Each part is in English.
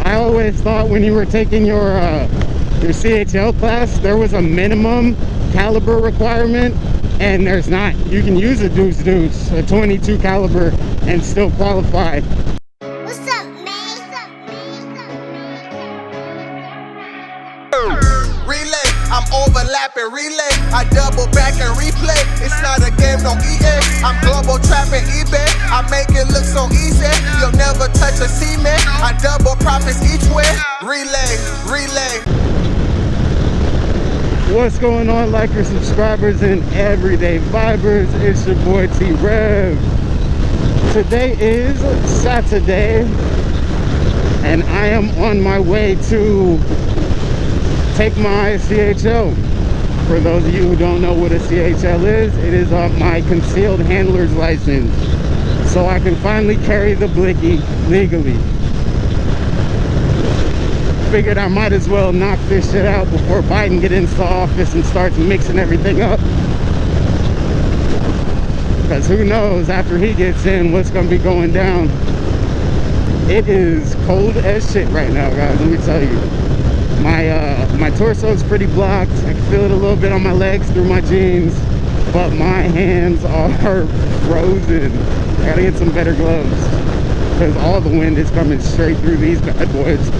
I always thought when you were taking your CHL class, there was a minimum caliber requirement, and there's not. You can use a deuce, a 22 caliber, and still qualify. What's up, man? Relay, I'm overlapping relay. I double back and replay. It's not a game, no EA. I'm global trapping eBay. I make it look so easy. You'll never touch a cement. I double profits each way. Relay. What's going on, likers, subscribers, and everyday vibers? It's your boy T-Rev. Today is Saturday, and I am on my way to take my CHL. For those of you who don't know what a CHL is, it is my concealed handler's license, so I can finally carry the blicky legally. Figured I might as well knock this shit out before Biden gets into the office and starts mixing everything up, because who knows after he gets in what's gonna be going down. It is cold as shit right now, guys, let me tell you. My torso is pretty blocked. I can feel it a little bit on my legs through my jeans, but my hands are frozen. I gotta get some better gloves because all the wind is coming straight through these bad boys.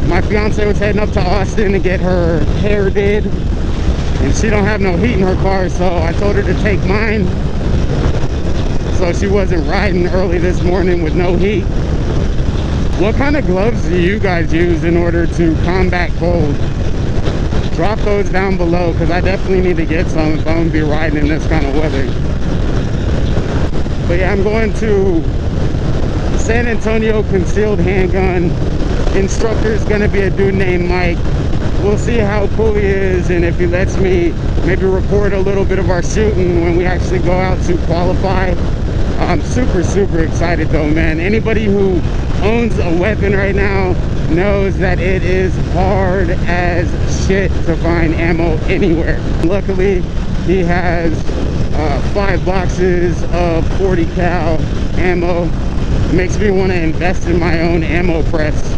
My fiance was heading up to Austin to get her hair did, and she don't have no heat in her car, so I told her to take mine so she wasn't riding early this morning with no heat. What kind of gloves do you guys use in order to combat cold? Drop those down below, because I definitely need to get some if I'm gonna be riding in this kind of weather. But yeah, I'm going to San Antonio Concealed Handgun. Instructor is going to be a dude named Mike. We'll see how cool he is, and if he lets me maybe record a little bit of our shooting when we actually go out to qualify. I'm super excited though, man. Anybody who owns a weapon right now knows that it is hard as shit to find ammo anywhere. Luckily, he has 5 boxes of 40 cal ammo. Makes me want to invest in my own ammo press.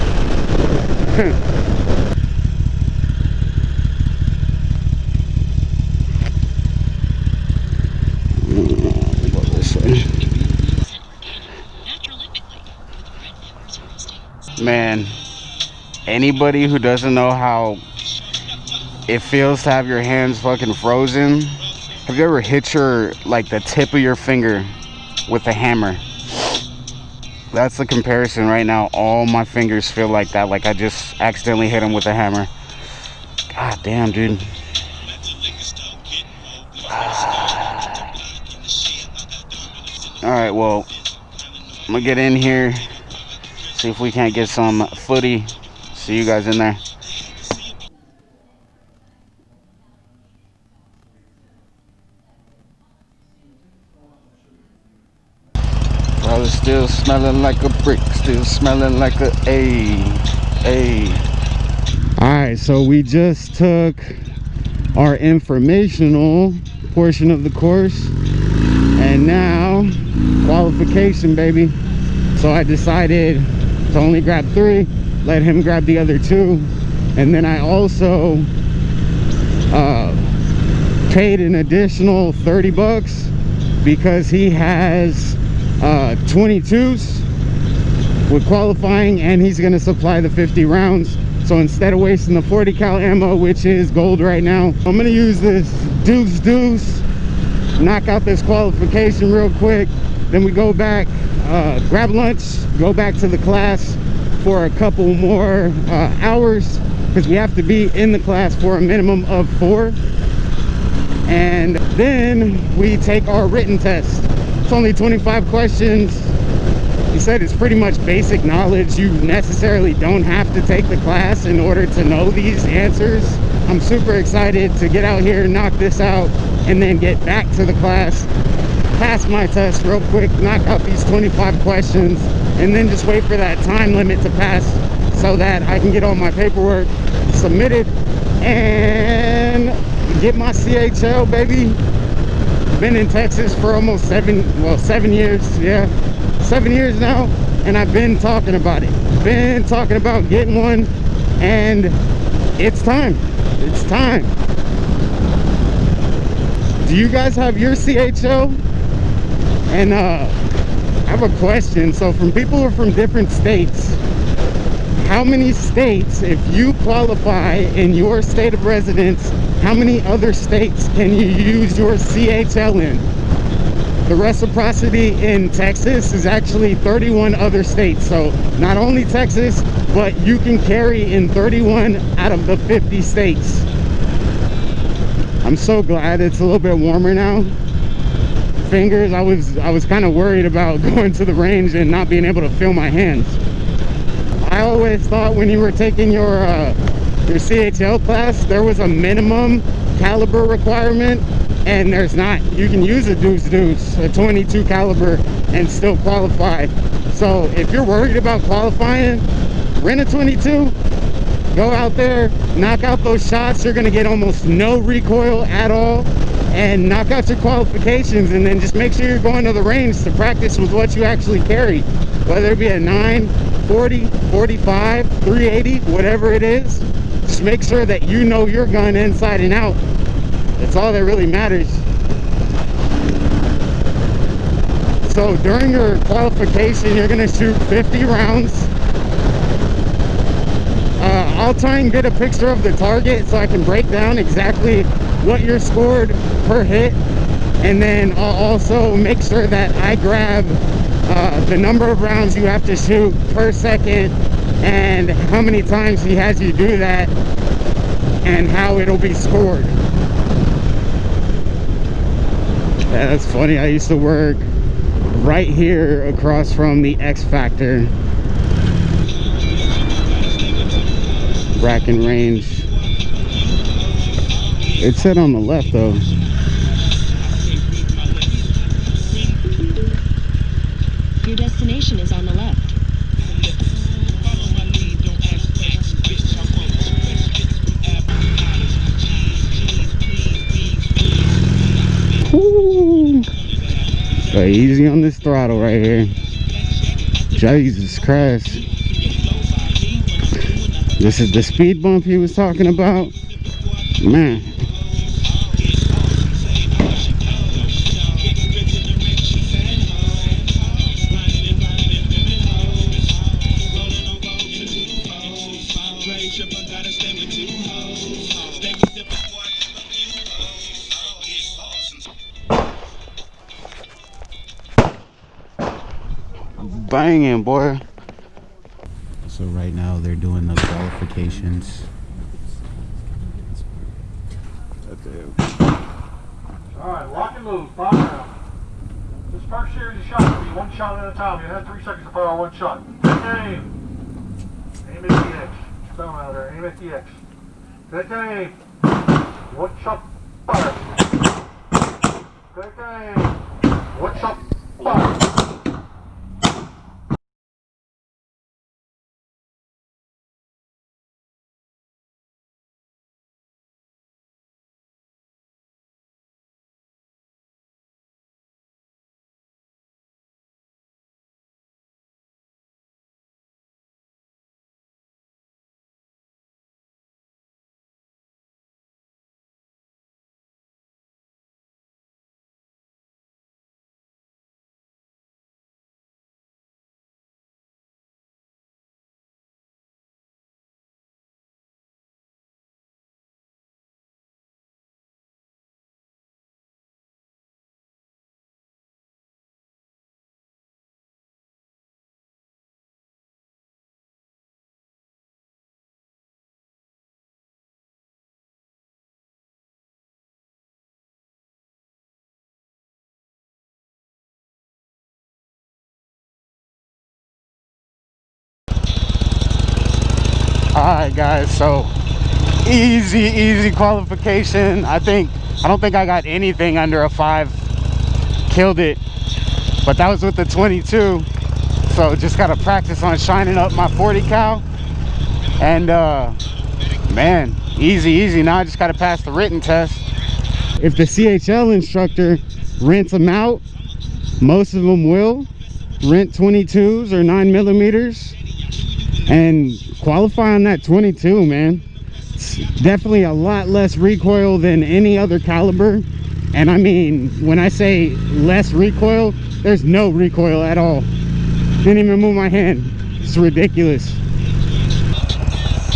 Man, anybody who doesn't know how it feels to have your hands fucking frozen, have you ever hit the tip of your finger with a hammer? That's the comparison right now. All my fingers feel like that, like I just accidentally hit them with a hammer. God damn, dude. Alright, well, I'm gonna get in here, see if we can't get some footy. See you guys in there. Brother still smelling like a brick, still smelling like a A. Alright, so we just took our informational portion of the course, and now qualification, baby. So I decided to only grab 3, let him grab the other 2, and then I also paid an additional 30 bucks because he has 22s with qualifying, and he's going to supply the 50 rounds. So instead of wasting the 40 cal ammo, which is gold right now, I'm going to use this deuce, knock out this qualification real quick, then we go back, grab lunch, go back to the class for a couple more hours, because we have to be in the class for a minimum of 4, and then we take our written test. It's only 25 questions. He said it's pretty much basic knowledge. You necessarily don't have to take the class in order to know these answers. I'm super excited to get out here, knock this out, and then get back to the class, pass my test real quick, knock out these 25 questions, and then just wait for that time limit to pass so that I can get all my paperwork submitted and get my CHL, baby. Been in Texas for almost 7 years, yeah, 7 years now, and I've been talking about it. been talking about getting one, and it's time. It's time. Do you guys have your CHL? And I have a question. So from people who are from different states, how many states, if you qualify in your state of residence, how many other states can you use your CHL in? The reciprocity in Texas is actually 31 other states. So not only Texas, but you can carry in 31 out of the 50 states. I'm so glad it's a little bit warmer now. Fingers, I was kind of worried about going to the range and not being able to feel my hands. I always thought when you were taking your CHL class, there was a minimum caliber requirement, and there's not. You can use a deuce, a 22 caliber, and still qualify. So if you're worried about qualifying, rent a 22, go out there, knock out those shots. You're gonna get almost no recoil at all, and knock out your qualifications, and then just make sure you're going to the range to practice with what you actually carry, whether it be a 9, 40, 45, 380, whatever it is. Just make sure that you know your gun inside and out. That's all that really matters. So during your qualification, you're gonna shoot 50 rounds. I'll try and get a picture of the target so I can break down exactly what you're scored per hit, and then I'll also make sure that I grab the number of rounds you have to shoot per second, and how many times he has you do that, and how it'll be scored. Yeah, that's funny. I used to work right here across from the X Factor Bracken range. It said on the left though. Your destination is on the left. Woo. Go easy on this throttle right here. Jesus Christ. This is the speed bump he was talking about. Man. Banging, boy. So right now they're doing the qualifications. Alright, lock and move, 5 rounds. This first series of shots will be 1 shot at a time. You have 3 seconds to fire 1 shot. Take aim. Aim at the X. Stone out there, aim at the X. Take aim. 1 shot, fire. Take aim. 1 shot, fire. Alright guys, so easy qualification. I don't think I got anything under a 5. Killed it, but that was with the 22. So just gotta practice on shining up my 40 cal. And man, easy. Now I just gotta pass the written test. If the CHL instructor rents them out, most of them will rent 22s or 9mm. and qualify on that 22, man. It's definitely a lot less recoil than any other caliber. And I mean, when I say less recoil, there's no recoil at all. Didn't even move my hand. It's ridiculous.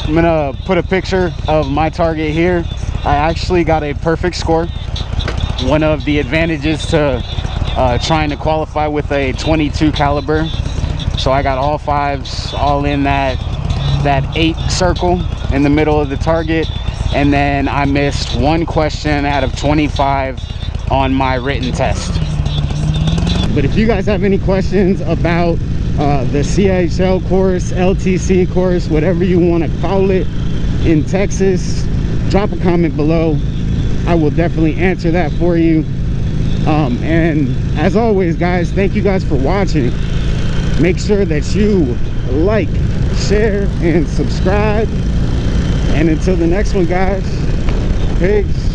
I'm gonna put a picture of my target here. I actually got a perfect score. One of the advantages to trying to qualify with a 22 caliber. So I got all fives, all in that 8 circle in the middle of the target, and then I missed one question out of 25 on my written test. But if you guys have any questions about the CHL course, LTC course, whatever you want to call it in Texas, drop a comment below. I will definitely answer that for you. And as always, guys, thank you guys for watching. Make sure that you like, share, and subscribe. And until the next one, guys, peace.